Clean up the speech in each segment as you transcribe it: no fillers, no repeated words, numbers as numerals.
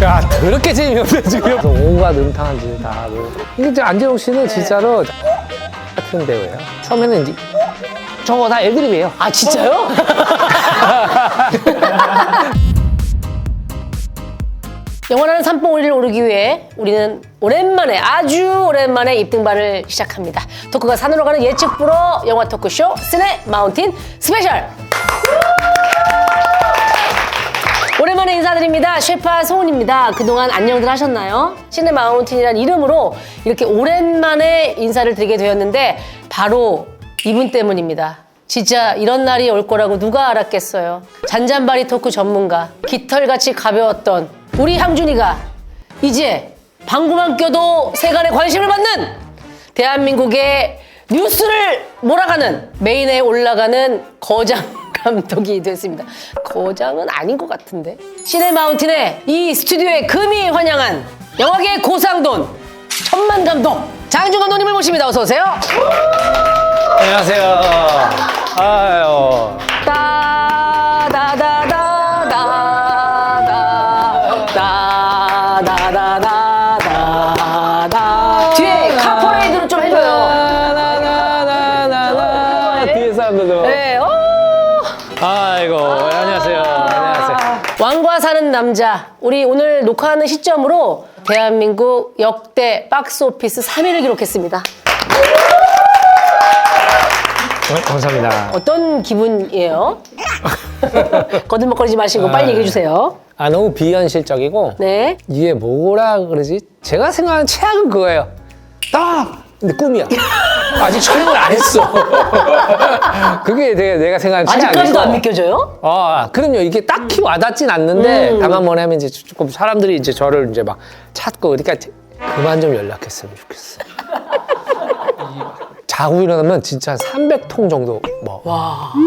야, 그렇게 재미없네, 지금. 온갖 음탕한 짓을 다 하고. 이게 이제 안재홍 씨는 진짜로 같은 배우예요. 처음에는 이제 저거 다 애드립이에요. 아, 진짜요? 영원한 산봉우리를 오르기 위해 우리는 오랜만에, 아주 오랜만에 입등반을 시작합니다. 토크가 산으로 가는 예측 불허 영화 토크쇼 시네 마운틴 스페셜! 오랜만에 인사드립니다. 셰파 소은입니다. 그동안 안녕들 하셨나요? 시네 마운틴이라는 이름으로 이렇게 오랜만에 인사를 드리게 되었는데 바로 이분 때문입니다. 진짜 이런 날이 올 거라고 누가 알았겠어요. 잔잔바리 토크 전문가, 깃털같이 가벼웠던 우리 향준이가 이제 방구만 껴도 세간의 관심을 받는 대한민국의 뉴스를 몰아가는 메인에 올라가는 거장 감독이 됐습니다. 거장은 아닌 것 같은데. 시네 마운틴의 이 스튜디오에 금이 환영한 영화계 고상돈 천만 감독 장준 감독님을 모십니다. 어서 오세요. 안녕하세요. 아유. 뒤에 카퍼레이드로 좀 해줘요. 뒤에 사람들도. 네, 아이고, 안녕하세요. 안녕하세요. 왕과 사는 남자. 우리 오늘 녹화하는 시점으로 대한민국 역대 박스오피스 3위를 기록했습니다. 감사합니다. 어떤 기분이에요? 거들먹거리지 마시고 빨리 얘기해 주세요. 아, 너무 비현실적이고. 네. 이게 뭐라 그러지? 제가 생각하는 최악은 그거예요. 근데 꿈이야. 아직 촬영을 안 했어. 그게 내가 생각하는 최악이고. 아직까지도 안 믿겨져요? 그럼요. 이게 딱히 와닿진 않는데 다만 뭐냐 하면 이제 조금 사람들이 이제 저를 이제 막 찾고 그러니까 그만 좀 연락했으면 좋겠어. 자고 일어나면 진짜 한 300통 정도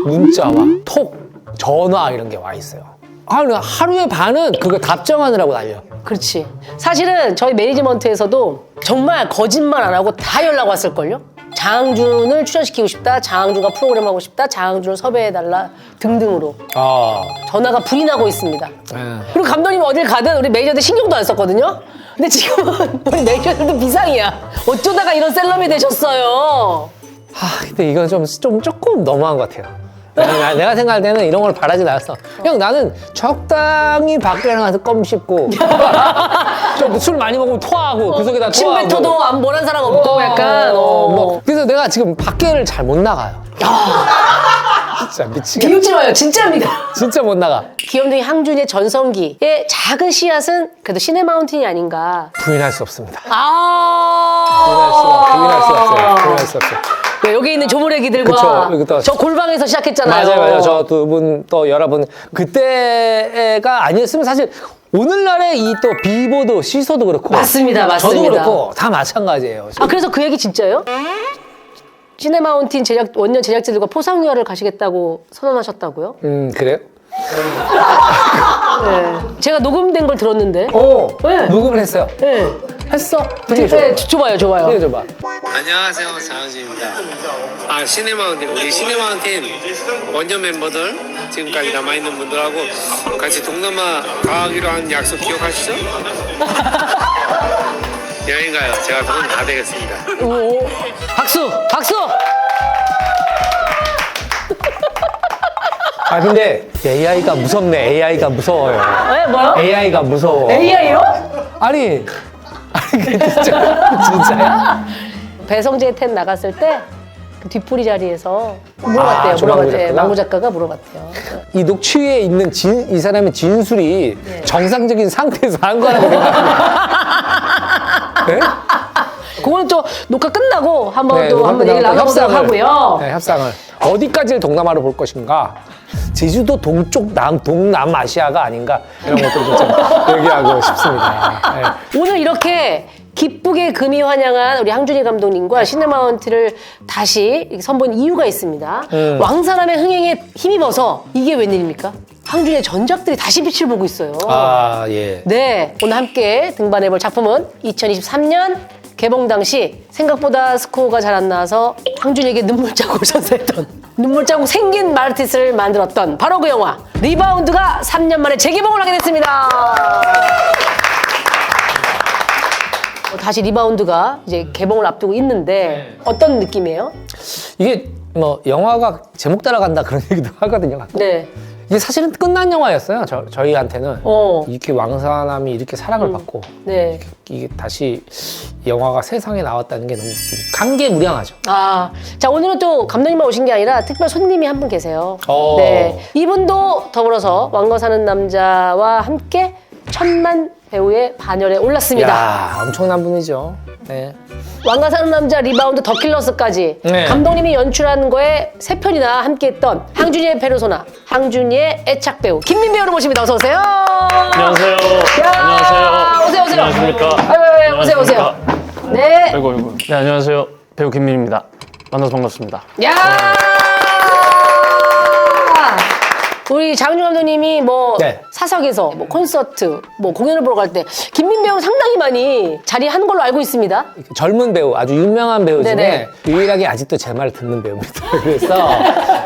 문자와 톡, 전화 이런 게 와 있어요. 하루에 반은 그거 답장하느라고 날려. 그렇지. 사실은 저희 매니지먼트에서도 정말 거짓말 안 하고 다 연락 왔을걸요? 장항준을 출연시키고 싶다, 장항준과 프로그램 하고 싶다, 장항준을 섭외해달라 등등으로 전화가 불이 나고 있습니다. 그리고 감독님 어딜 가든 우리 매니저들 신경도 안 썼거든요? 근데 지금은 우리 매니저들도 비상이야. 어쩌다가 이런 셀럽이 되셨어요? 근데 이건 조금 너무한 것 같아요. 내가 생각할 때는 이런 걸 바라진 않았어. 그냥 나는 적당히 밖에 나가서 껌 씹고 좀 술 많이 먹으면 토하고 그 속에다 침 토하고 뱉어도 안 모른 사람 없고 약간 그래서 내가 지금 밖에를 잘 못 나가요. 진짜 미치겠다. 비웃지 마요. 진짜입니다. 진짜 못 나가. 귀염둥이 항준이의 전성기의 작은 씨앗은 그래도 시네 마운틴이 아닌가. 부인할 수 없습니다. 부인할 부인할 수 없어요. 네, 여기 있는 조물애기들과 그쵸, 저 골방에서 시작했잖아요. 맞아요. 저 두 분 또 여러분 그때가 아니었으면 사실 오늘날의 이 또 비보도 시소도 그렇고 맞습니다. 저도 그렇고 다 마찬가지예요. 그래서 그 얘기 진짜예요? 시네 마운틴 원년 제작진들과 포상유화를 가시겠다고 선언하셨다고요? 그래요? 네. 제가 녹음된 걸 들었는데. 네. 녹음을 했어요. 네. 했어? 네, 좋아요. 들려줘봐. 안녕하세요, 장항준입니다. 시네마운틴, 우리 시네마운틴 원년 멤버들 지금까지 남아있는 분들하고 같이 동남아 가기로 한 약속 기억하시죠? 여행 가요. 제가 돈 다 되겠습니다. 오. 박수! 근데 AI가 무섭네. AI가 무서워요. 네, 뭐요? AI가 무서워. AI요? 아니 진짜야? 배성재 텐 나갔을 때 그 뒷풀이 자리에서 물어봤대요. 조만구 망구 작가가 물어봤대요. 이 녹취에 있는 이 사람의 진술이 정상적인 상태에서 한 거라고 생각해요. 네? 그거는 또 녹화 끝나고 한번 네, 또 한번 얘기를 나눠보도록 하고요. 네, 협상을. 어디까지를 동남아로 볼 것인가? 제주도 동쪽 동남아시아가 아닌가? 이런 것도 좀 얘기하고 싶습니다. 네. 오늘 이렇게 기쁘게 금이 환영한 우리 항준이 감독님과 시네마운틴을 다시 선보인 이유가 있습니다. 왕사람의 흥행에 힘입어서 이게 웬일입니까? 항준이의 전작들이 다시 빛을 보고 있어요. 예. 네, 오늘 함께 등반해볼 작품은 2023년 개봉 당시 생각보다 스코어가 잘 안 나와서 항준이에게 눈물 자국을 선사했던 눈물 자국 생긴 마르티스를 만들었던 바로 그 영화 리바운드가 3년 만에 재개봉을 하게 됐습니다. 다시 리바운드가 이제 개봉을 앞두고 있는데 어떤 느낌이에요? 이게 뭐 영화가 제목 따라간다 그런 얘기도 하거든요. 가끔. 네. 이게 사실은 끝난 영화였어요. 저희한테는 이렇게 왕사남이 이렇게 사랑을 받고 네. 이게 다시 영화가 세상에 나왔다는 게 너무 감개무량하죠. 아, 자 오늘은 또 감독님만 오신 게 아니라 특별 손님이 한 분 계세요. 오. 네, 이분도 더불어서 왕거 사는 남자와 함께 1000만 배우의 반열에 올랐습니다. 야, 엄청난 분이죠. 네. 왕가 사는 남자 리바운드 더 킬러스까지 네. 감독님이 연출한 거에 3편이나 함께했던 항준이의 페르소나, 항준이의 애착 배우 김민 배우를 모십니다. 어서 오세요. 안녕하세요. 야, 안녕하세요. 오세요, 오세요. 안녕하십니까. 아유, 오세요, 오세요. 네. 아이고, 아이고. 네, 안녕하세요. 배우 김민입니다. 만나서 반갑습니다. 야. 우리 장윤 감독님이 뭐 네. 사석에서 뭐 콘서트, 뭐 공연을 보러 갈 때 김민 배우는 상당히 많이 자리한 걸로 알고 있습니다. 젊은 배우, 아주 유명한 배우 중에 네네. 유일하게 아직도 제 말을 듣는 배우입니다. 그래서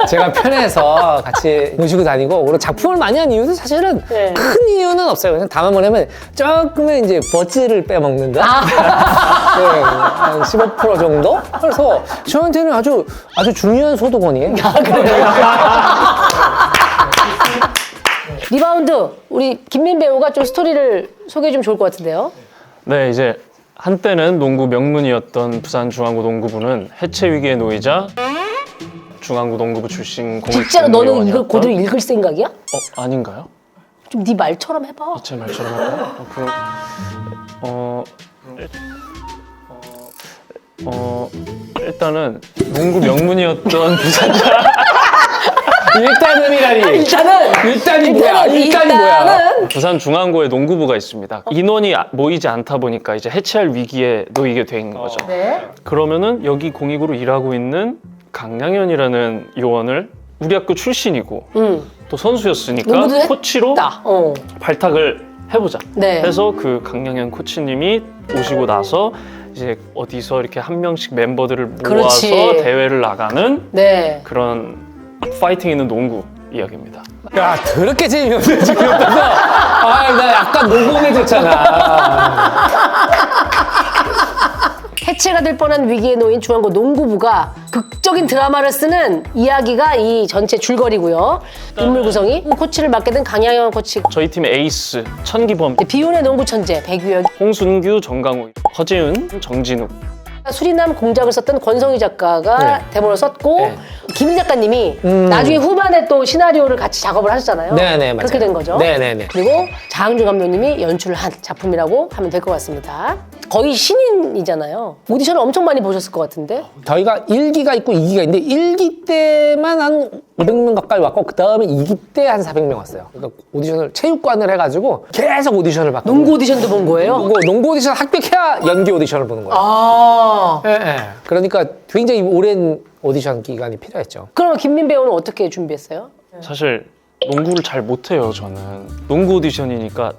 제가 편해서 같이 모시고 다니고, 그리고 작품을 많이 한 이유도 사실은 네. 큰 이유는 없어요. 그냥 다만 뭐냐면 조금의 이제 버즈를 빼먹는다. 네, 한 15% 정도? 그래서 저한테는 아주 중요한 소득원이에요. 리바운드 우리 김민 배우가 좀 스토리를 소개해 주면 좋을 것 같은데요. 네, 이제 한때는 농구 명문이었던 부산중앙고 농구부는 해체 위기에 놓이자 중앙고 농구부 출신 진짜로 너는 이걸 공익근무요원이었던- 그대로 읽을 생각이야? 아닌가요? 좀 네 말처럼 해봐. 제 말처럼 할까요? 일단은 농구 명문이었던 일단은이라니. 일단이 뭐야? 일단이 뭐야? 부산중앙고에 농구부가 있습니다. 인원이 모이지 않다 보니까 이제 해체할 위기에 놓이게 된 거죠. 네. 그러면은 여기 공익으로 일하고 있는 강량현이라는 요원을 우리 학교 출신이고 또 선수였으니까 농구도 코치로 했다. 발탁을 해보자. 네. 해서 그 강량현 코치님이 오시고 나서 이제 어디서 이렇게 한 명씩 멤버들을 모아서 그렇지. 대회를 나가는 네. 그런 파이팅 있는 농구 이야기입니다. 야, 더럽게 재미없네, 지금 옆에서. 나 약간 녹음해줬잖아. 해체가 될 뻔한 위기에 놓인 중앙고 농구부가 극적인 드라마를 쓰는 이야기가 이 전체 줄거리고요. 인물 구성이 코치를 맡게 된 강양현 코치, 저희 팀의 에이스 천기범, 비운의 농구 천재 백유혁, 홍순규, 정강우, 허재은, 정진욱. 수리남 공작을 썼던 권성희 작가가 네. 대본을 썼고 네. 김희 작가님이 나중에 후반에 또 시나리오를 같이 작업을 하셨잖아요. 네네, 맞아요. 그렇게 된 거죠. 네네네. 그리고 장항준 감독님이 연출을 한 작품이라고 하면 될 것 같습니다. 거의 신인이잖아요. 오디션을 엄청 많이 보셨을 것 같은데. 저희가 1기가 있고 2기가 있는데 1기 때만 한 500명 가까이 왔고, 그 다음에 2기 때 한 400명 왔어요. 그러니까 오디션을 체육관을 해가지고 계속 오디션을 받고. 농구 오디션도 본 거예요? 농구 오디션 합격해야 연기 오디션을 보는 거예요. 아. 예, 예. 그러니까 굉장히 오랜 오디션 기간이 필요했죠. 그럼 김민 배우는 어떻게 준비했어요? 사실 농구를 잘 못해요. 저는 농구 오디션이니까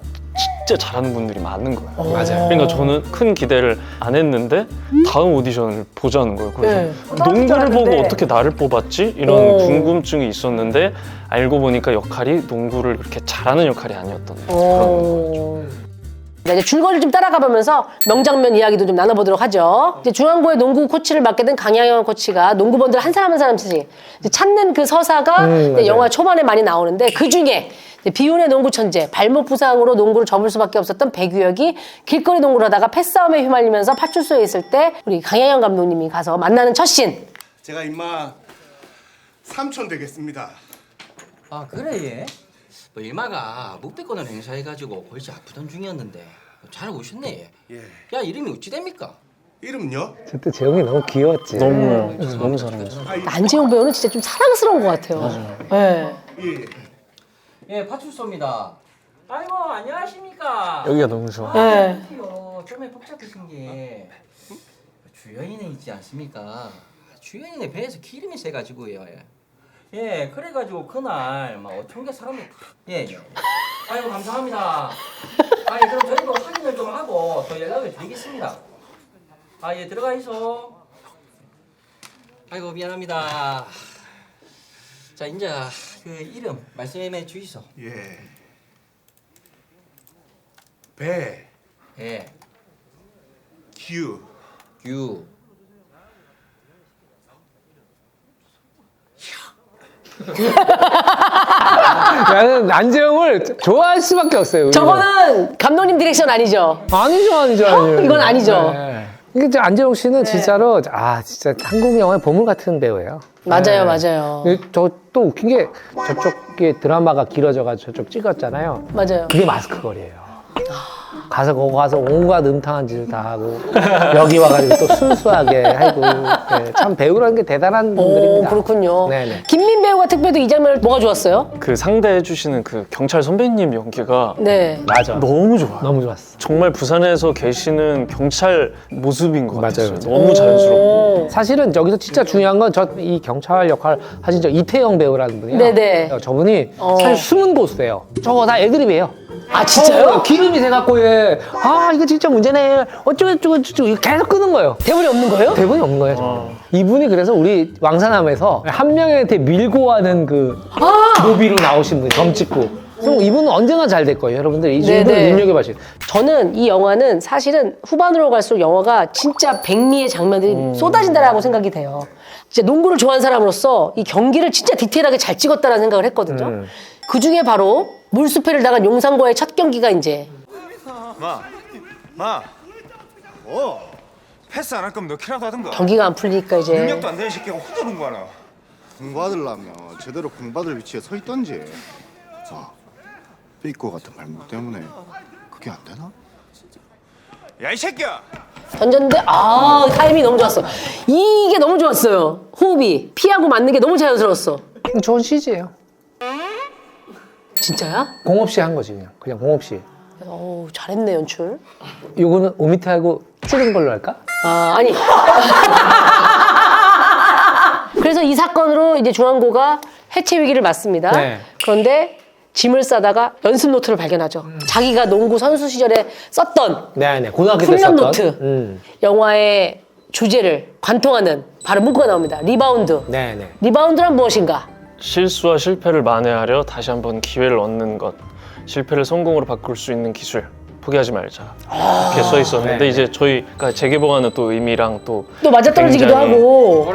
진짜 잘하는 분들이 많은 거예요. 맞아요. 그러니까 저는 큰 기대를 안 했는데 다음 오디션을 보자는 거예요. 그래서 네. 농구를 잘하는데. 보고 어떻게 나를 뽑았지? 이런 오. 궁금증이 있었는데 알고 보니까 역할이 농구를 그렇게 잘하는 역할이 아니었던 그런 거죠. 네, 이제 줄거리를 좀 따라가 보면서 명장면 이야기도 좀 나눠보도록 하죠. 이제 중앙고의 농구 코치를 맡게 된 강양현 코치가 농구본들 한 사람 한 사람씩 이제 찾는 그 서사가 이제 맞아요. 영화 초반에 많이 나오는데 그 중에 비운의 농구 천재, 발목 부상으로 농구를 접을 수밖에 없었던 백유혁이 길거리 농구를 하다가 패싸움에 휘말리면서 파출소에 있을 때 우리 강양현 감독님이 가서 만나는 첫 씬. 제가 임마 삼촌 되겠습니다. 아 그래 얘? 뭐 일마가 묵비권을 행사해가지고 골치 아프던 중이었는데 잘 오셨네 얘. 예. 야 이름이 어찌 됩니까? 이름요? 그때 재영이 너무 귀여웠지. 너무 사랑했어요. 안재홍 배우는 진짜 좀 사랑스러운 것 같아요. 네. 예. 예 파출소입니다. 아이고 안녕하십니까? 여기가 너무 좋아. 네. 좀에 복잡하신 게 주연이네 있지 않습니까? 주연이네 배에서 기름이 새가지고요. 예 그래가지고 그날 막 5천 개 사람이 예. 아이고 감사합니다. 아예 그럼 저희도 확인을 좀 하고 더 연락을 드리겠습니다. 아예 들어가 있어. 아이고 미안합니다. 자 이제 그 이름 말씀해 주이소. 예. 배. 예. 규. 규. 나는 안재홍을 좋아할 수밖에 없어요. 우리는. 저거는 감독님 디렉션 아니죠? 아니죠. 이건 아니죠. 네. 이게 이제 안재홍 씨는 진짜로 진짜 한국 영화의 보물 같은 배우예요. 맞아요, 네. 맞아요. 저 또 웃긴 게 저쪽에 드라마가 길어져가지고 저쪽 찍었잖아요. 맞아요. 그게 마스크 거리예요. 가서 거기 가서 온갖 음탕한 짓을 다 하고 여기 와가지고 또 순수하게 하고 네, 참 배우라는 게 대단한 오, 분들입니다. 그렇군요. 네네. 김민 배우가 특별히 이 장면을 뭐가 좋았어요? 그 상대해주시는 그 경찰 선배님 연기가 네. 맞아. 너무 좋아요. 너무 좋았어. 정말 부산에서 계시는 경찰 모습인 것 같았어요. 맞아요. 너무 자연스럽고. 사실은 여기서 진짜 중요한 건 이 경찰 역할 하신 저 이태영 배우라는 분이요. 네네. 저분이 사실 숨은 고수예요. 저거 다 애드립이에요. 아, 진짜요? 기름이 새갖고 이거 진짜 문제네. 어쩌고 이거 계속 끄는 거예요. 대본이 없는 거예요? 대본이 없는 거예요. 정말. 이분이 그래서 우리 왕사남에서 한 명한테 밀고 하는 그 노비로 나오신 분, 점찍고. 그럼 이분은 언제나 잘 될 거예요, 여러분들. 이분을 네네. 눈여겨봐주세요. 저는 이 영화는 사실은 후반으로 갈수록 영화가 진짜 백미의 장면들이 쏟아진다라고 생각이 돼요. 진짜 농구를 좋아하는 사람으로서 이 경기를 진짜 디테일하게 잘 찍었다라는 생각을 했거든요. 그 중에 바로 물수패를 당한 용산과의 첫 경기가 이제 마. 패스 안 할 거면 너 키라도 하든가. 경기가 안 풀리니까 이제 능력도 안 되는 새끼가 혼자 농구하나. 공부받으려면 제대로 공부받을 위치에 서 있던지. 삐꼬 같은 발목 때문에 그게 안 되나? 야 이 새끼야. 던졌는데 타이밍이 너무 좋았어. 이게 너무 좋았어요. 호흡이 피하고 맞는 게 너무 자연스러웠어. 좋은 CG예요. 진짜야? 공 없이 한 거지, 그냥 공 없이. 어우, 잘했네 연출. 요거는 오미트하고 찌른 걸로 할까? 아니. 그래서 이 사건으로 이제 중앙고가 해체 위기를 맞습니다. 네. 그런데 짐을 싸다가 연습 노트를 발견하죠. 자기가 농구 선수 시절에 썼던 네네, 고등학교 때 훈련 썼던. 노트. 영화의 주제를 관통하는 바로 문구가 나옵니다. 리바운드. 네네. 리바운드란 무엇인가? 실수와 실패를 만회하려 다시 한번 기회를 얻는 것. 실패를 성공으로 바꿀 수 있는 기술. 포기하지 말자. 이렇게 써 있었는데 네. 이제 저희가 재개봉하는 또 의미랑 또 맞아떨어지기도 굉장히 하고.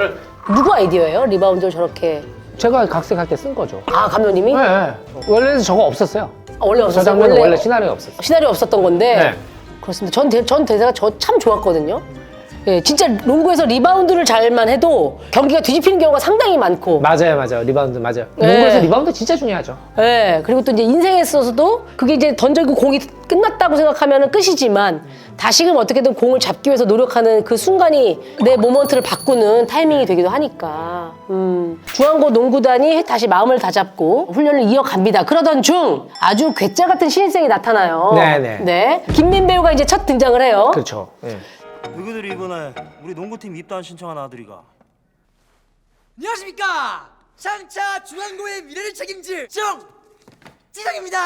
누구 아이디어예요? 리바운드를 저렇게. 제가 각색할 때 쓴 거죠. 감독님이? 네. 원래는 저거 없었어요. 원래 저 없었어요? 장면은 원래 시나리오에 없었어요. 시나리오 없었던 건데 네. 그렇습니다. 전 대사가 저 참 좋았거든요. 예, 진짜 농구에서 리바운드를 잘만 해도 경기가 뒤집히는 경우가 상당히 많고 맞아요. 리바운드 맞아요. 네. 농구에서 리바운드 진짜 중요하죠. 예, 그리고 또 이제 인생에 있어서도 그게 이제 던져고 공이 끝났다고 생각하면 끝이지만 다시금 어떻게든 공을 잡기 위해서 노력하는 그 순간이 내 모먼트를 바꾸는 타이밍이 되기도 하니까 중앙고 농구단이 다시 마음을 다잡고 훈련을 이어갑니다. 그러던 중 아주 괴짜 같은 신입생이 나타나요. 네네. 네, 김민 배우가 이제 첫 등장을 해요. 그렇죠. 네. 너희들이 이번에 우리 농구팀 입단 신청한 아들이가 안녕하십니까. 장차 중앙고의 미래를 책임질 찌정입니다.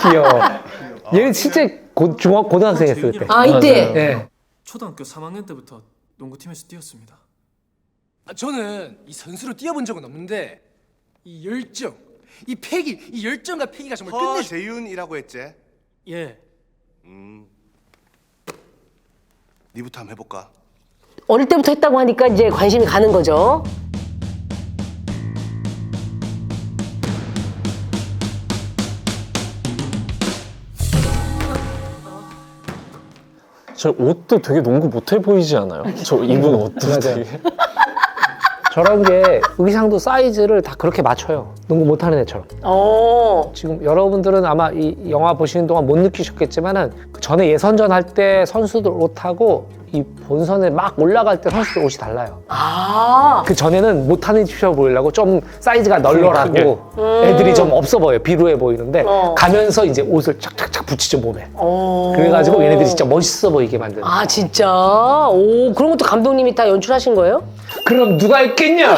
귀여워. 얘는 진짜 고등학생 했을 때. 이때. 네. 초등학교 3학년 때부터 농구팀에서 뛰었습니다. 저는 이 선수로 뛰어본 적은 없는데 이 열정, 이 패기, 이 열정과 패기가 정말 끝내주. 허재윤이라고 했지? 예. 니부터 한번 해볼까? 어릴 때부터 했다고 하니까 이제 관심이 가는 거죠. 저 옷도 되게 농구 못해 보이지 않아요? 저 입은 옷도 맞아요. 되게 저런 게 의상도 사이즈를 다 그렇게 맞춰요. 농구 못하는 애처럼. 지금 여러분들은 아마 이 영화 보시는 동안 못 느끼셨겠지만은 그 전에 예선전 할 때 선수들 옷하고 이 본선에 막 올라갈 때 선수들 옷이 달라요. 그 전에는 못하는 집처럼 보이려고 좀 사이즈가 널널하고 애들이 좀 없어 보여요. 비루해 보이는데 가면서 이제 옷을 착착착 붙이죠 몸에. 그래가지고 얘네들이 진짜 멋있어 보이게 만드는. 진짜? 오, 그런 것도 감독님이 다 연출하신 거예요? 그럼 누가 했겠냐?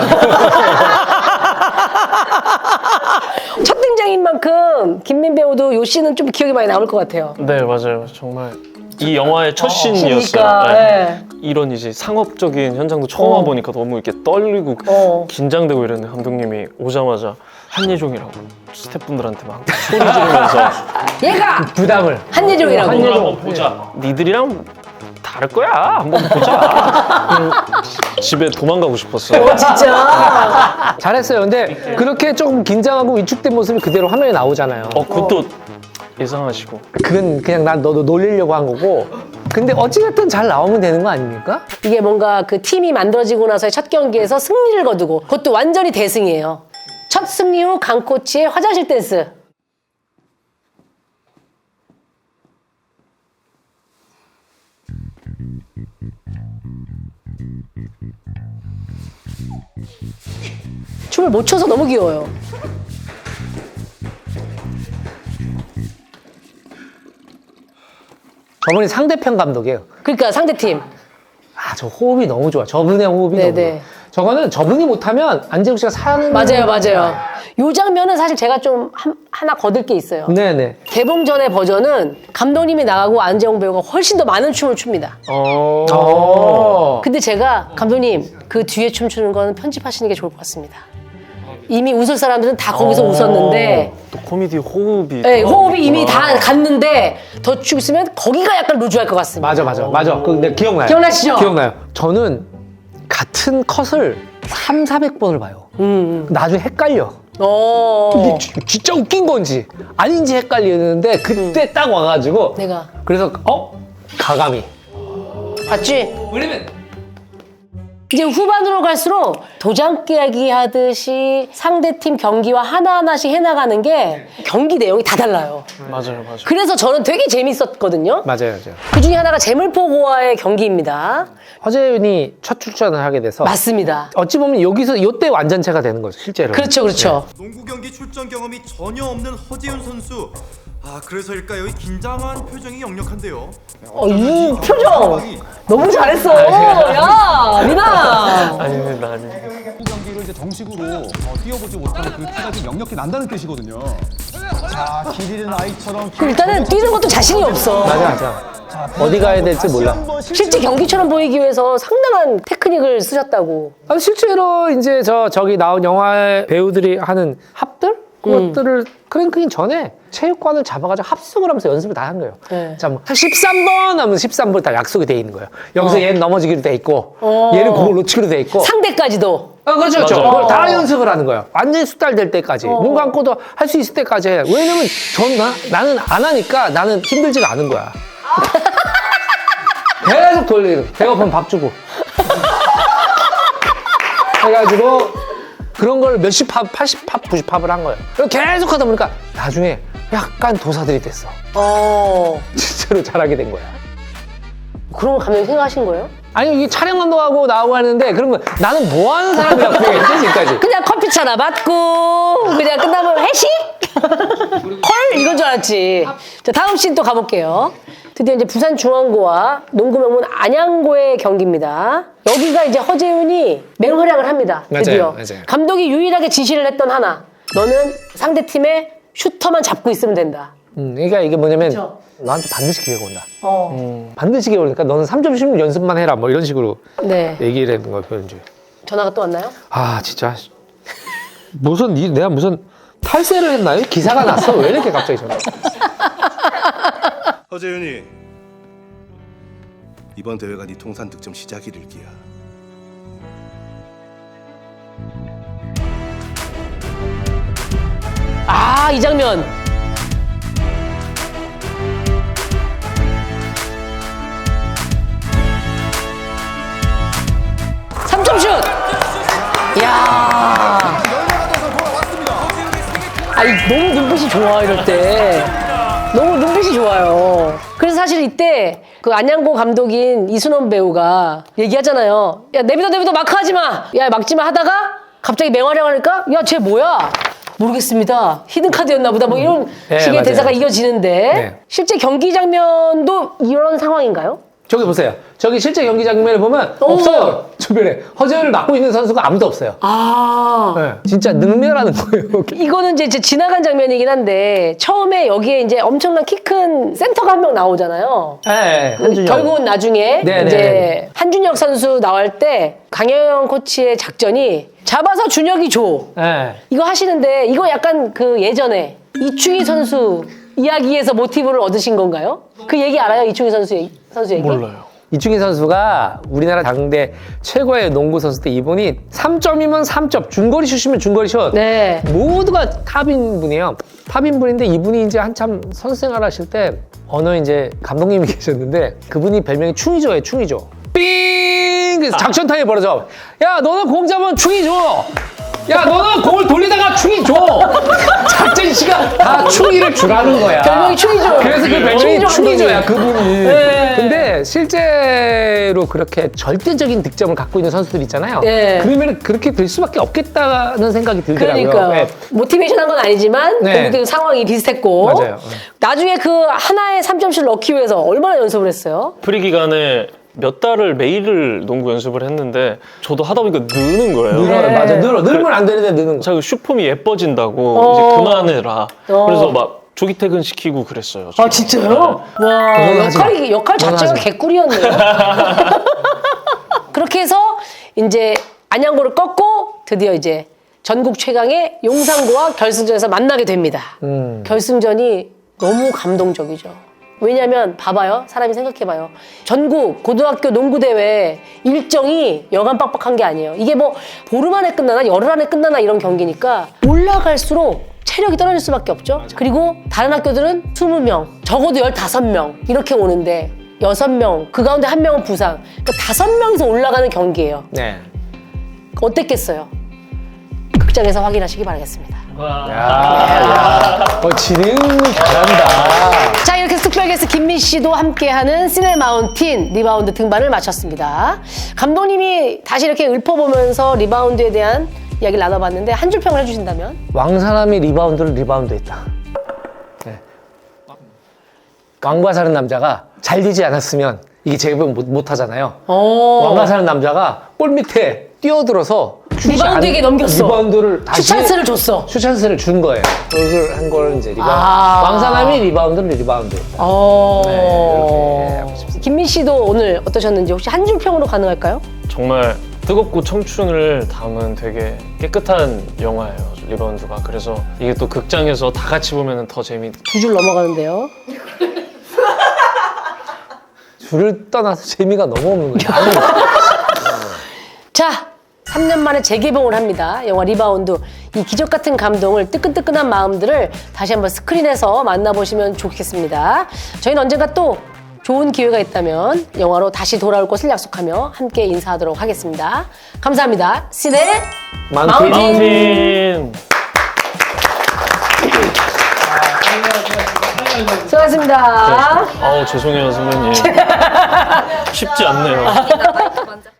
첫 등장인 만큼 김민 배우도 요 씬은 좀 기억이 많이 남을 것 같아요. 네 맞아요. 정말 이 영화의 첫 씬이니까, 씬이었어요. 네. 이런 이제 상업적인 현장도 처음 와보니까 너무 이렇게 떨리고 긴장되고 이랬는데 감독님이 오자마자 한예종이라고 스태프분들한테 막 소리 지르면서 얘가 부담을. 한예종이라고. 오늘 한번 보자. 니들이랑 다 잘할 거야. 한번 보자. 집에 도망가고 싶었어요. 진짜. 잘했어요. 근데 그렇게 조금 긴장하고 위축된 모습이 그대로 화면에 나오잖아요. 그것도 예상하시고. 그건 그냥 난 너도 놀리려고 한 거고. 근데 어찌됐든 잘 나오면 되는 거 아닙니까? 이게 뭔가 그 팀이 만들어지고 나서의 첫 경기에서 승리를 거두고 그것도 완전히 대승이에요. 첫 승리 후 강 코치의 화장실 댄스. 춤을 못 춰서 너무 귀여워요. 저분이 상대편 감독이에요. 그러니까 상대팀. 아, 저 호흡이 너무 좋아. 저분의 호흡이 너무 네네. 좋아. 저거는 저분이 못하면 안재욱 씨가 사는 맞아요, 맞아요. 요 장면은 사실 제가 좀 하나 거들 게 있어요. 네네. 개봉 전의 버전은 감독님이 나가고 안재홍 배우가 훨씬 더 많은 춤을 춥니다. 근데 제가 감독님 그 뒤에 춤추는 거는 편집하시는 게 좋을 것 같습니다. 이미 웃을 사람들은 다 거기서 웃었는데 또 코미디 호흡이. 네, 호흡이 이미 다 갔는데 더 쭉 있으면 거기가 약간 루즈할 것 같습니다. 맞아. 그 내가 기억나요. 기억나시죠? 기억나요. 저는 같은 컷을 300~400번을 봐요. 나중에 헷갈려. 이게 진짜 웃긴 건지 아닌지 헷갈리는데 그때 딱 와가지고 내가 그래서 가감이 봤지? 왜냐면 이제 후반으로 갈수록 도장 깨기 하듯이 상대팀 경기와 하나하나씩 해나가는 게 경기 내용이 다 달라요. 맞아요. 그래서 저는 되게 재밌었거든요. 맞아요. 그 중에 하나가 재물포고와의 경기입니다. 허재윤이 첫 출전을 하게 돼서 맞습니다. 어찌 보면 여기서 이때 완전체가 되는 거죠, 실제로. 그렇죠. 농구 경기 출전 경험이 전혀 없는 허재윤 선수. 아, 그래서일까요? 이 긴장한 표정이 역력한데요. 이 표정 너무 잘했어. 야, 미나. 아닙니다. 경기를 이제 정식으로 뛰어보지 못하는 그 티가 좀 역력히 난다는 뜻이거든요. 자, 길 잃은 아이처럼 일단은 뛰는 것도 자신이 없어. 맞아. 어디 가야 될지 몰라. 실제 경기처럼 보이기 위해서 상당한 테크닉을 쓰셨다고. 아니, 실제로 이제 저기 나온 영화 배우들이 하는 합들? 그것들을 크랭크인 전에 체육관을 잡아가지고 합숙을 하면서 연습을 다 한 거예요. 네. 자, 뭐 13번 하면 13번 다 약속이 돼 있는 거예요. 여기서 얘는 넘어지기로 돼 있고, 얘는 공을 놓치기로 돼 있고. 상대까지도. 그렇죠. 맞아요. 그걸 다 연습을 하는 거예요. 완전히 숙달될 때까지. 눈 감고도 할 수 있을 때까지 해. 왜냐면 나는 안 하니까 나는 힘들지가 않은 거야. 계속 돌리는. 배고프면 밥 주고. 해가지고 그런 걸 몇십 팝, 80팝, 90팝을 한 거예요. 그리고 계속 하다 보니까 나중에 약간 도사들이 됐어. 진짜로 잘하게 된 거야. 그런 걸 감독님 생각하신 거예요? 아니, 이게 촬영 감독하고 나오고 하는데 그러면 나는 뭐 하는 사람이라고 생각했지, 지금까지. 그냥 커피차 나 받고 그냥 끝나면 회식? 헐 이건 줄 알았지. 자, 다음 씬 또 가볼게요. 드디어 이제 부산중앙고와 농구 명문 안양고의 경기입니다. 여기가 이제 허재윤이 맹활약을 합니다. 드디어. 맞아요. 감독이 유일하게 지시를 했던 하나. 너는 상대팀의 슈터만 잡고 있으면 된다. 그러니까 이게 뭐냐면 그쵸? 너한테 반드시 기회가 온다. 반드시 기회가 오니까 너는 3점 슛 연습만 해라. 뭐 이런 식으로 네. 얘기를 했는 거야, 표현주. 전화가 또 왔나요? 아, 진짜. 내가 무슨 탈세를 했나요? 기사가 났어? 왜 이렇게 갑자기 전화? 허재윤이, 이번 대회가 네 통산 득점 시작일기야. 아, 이 장면. 삼점 슛! 이야. 아니, 너무 눈빛이 좋아, 이럴 때. 너무 눈빛이 좋아요. 그래서 사실 이때 그 안양고 감독인 이순원 배우가 얘기하잖아요. 야, 내비둬, 마크하지 마! 야, 막지 마 하다가 갑자기 맹활약을 하니까 야, 쟤 뭐야? 모르겠습니다. 히든카드였나 보다. 뭐 이런 네, 식의 맞아요. 대사가 이어지는데 네. 실제 경기 장면도 이런 상황인가요? 저기 보세요. 저기 실제 경기 장면을 보면 없어요. 주변에. 허재윤을 맡고 있는 선수가 아무도 없어요. 아. 네, 진짜 능멸하는 거예요. 이거는 이제 지나간 장면이긴 한데 처음에 여기에 이제 엄청난 키 큰 센터가 한 명 나오잖아요. 네, 한준혁. 결국은 나중에 네, 이제 네. 한준혁 선수 나올 때 강영영 코치의 작전이 잡아서 준혁이 줘. 네. 이거 하시는데 이거 약간 그 예전에 이충희 선수 이야기에서 모티브를 얻으신 건가요? 그 얘기 알아요? 이충희 선수 얘기? 몰라요. 이충희 선수가 우리나라 당대 최고의 농구 선수 때 이분이 3점이면 3점, 중거리 슛이면 중거리 슛. 네. 모두가 탑인 분이에요. 탑인 분인데 이분이 이제 한참 선수 생활 하실 때 어느 이제 감독님이 계셨는데 그분이 별명이 충이조예요, 충이조. 삥! 그래서 작전 타임이 벌어져. 야, 너는 공 잡으면 충이 줘! 야, 너는 공을 돌리다가 충이 줘! 작전 씨가 다 충이를 주라는 거야. 별명이 충이조. 그래서 그 별명이 충이조야, 그분이. 네. 근데 실제로 그렇게 절대적인 득점을 갖고 있는 선수들 있잖아요. 네. 그러면 그렇게 될 수밖에 없겠다는 생각이 들더라고요. 그러니까 네. 모티베이션 한 건 아니지만 네. 거기도 상황이 비슷했고 맞아요. 나중에 그 하나의 3점슛을 넣기 위해서 얼마나 연습을 했어요? 프리 기간에 몇 달을 매일 농구 연습을 했는데 저도 하다 보니까 느는 거예요. 늘어요, 맞아. 늘면 안 되는데 느는 거. 자꾸 슈폼이 예뻐진다고 이제 그만해라. 그래서 막 조기 퇴근 시키고 그랬어요. 아 진짜요? 와 그건 하지 마. 역할 그건 자체가 하지 마. 개꿀이었네요. 그렇게 해서 이제 안양고를 꺾고 드디어 이제 전국 최강의 용산고와 결승전에서 만나게 됩니다. 결승전이 너무 감동적이죠. 왜냐면 봐봐요. 사람이 생각해봐요. 전국 고등학교 농구대회 일정이 여간 빡빡한 게 아니에요. 이게 뭐 보름 안에 끝나나 열흘 안에 끝나나 이런 경기니까 올라갈수록 체력이 떨어질 수밖에 없죠. 그리고 다른 학교들은 20명, 적어도 15명 이렇게 오는데 6명, 그 가운데 1명은 부상. 그러니까 5명이서 올라가는 경기예요. 네. 어땠겠어요? 극장에서 확인하시기 바라겠습니다. 진행 잘한다. 자, 이렇게 특별 게스트 김민 씨도 함께하는 시네 마운틴 리바운드 등반을 마쳤습니다. 감독님이 다시 이렇게 읊어보면서 리바운드에 대한 이야기를 나눠봤는데 한 줄 평을 해주신다면? 왕사람이 리바운드를 리바운드했다. 네. 왕과 사는 남자가 잘 되지 않았으면 이게 제법 못 하잖아요. 왕과 사는 남자가 볼 밑에 뛰어들어서 리바운드에게 넘겼어. 리바운드를 다시 슈찬스를 줬어. 슈찬스를 준 거예요. 그걸 한 걸 이제 왕사람이 리바운드를 리바운드했다. 네, 김민 씨도 오늘 어떠셨는지 혹시 한 줄 평으로 가능할까요? 정말 뜨겁고 청춘을 담은 되게 깨끗한 영화예요. 리바운드가. 그래서 이게 또 극장에서 다 같이 보면 더 재밌. 2줄 넘어가는데요. 줄을 떠나서 재미가 너무 없는 거예요. 자, 3년 만에 재개봉을 합니다. 영화 리바운드. 이 기적 같은 감동을 뜨끈뜨끈한 마음들을 다시 한번 스크린에서 만나보시면 좋겠습니다. 저희는 언젠가 또 좋은 기회가 있다면 영화로 다시 돌아올 것을 약속하며 함께 인사하도록 하겠습니다. 감사합니다. 시네 마운틴. 수고하셨습니다. 죄송해요 선배님. 쉽지 않네요.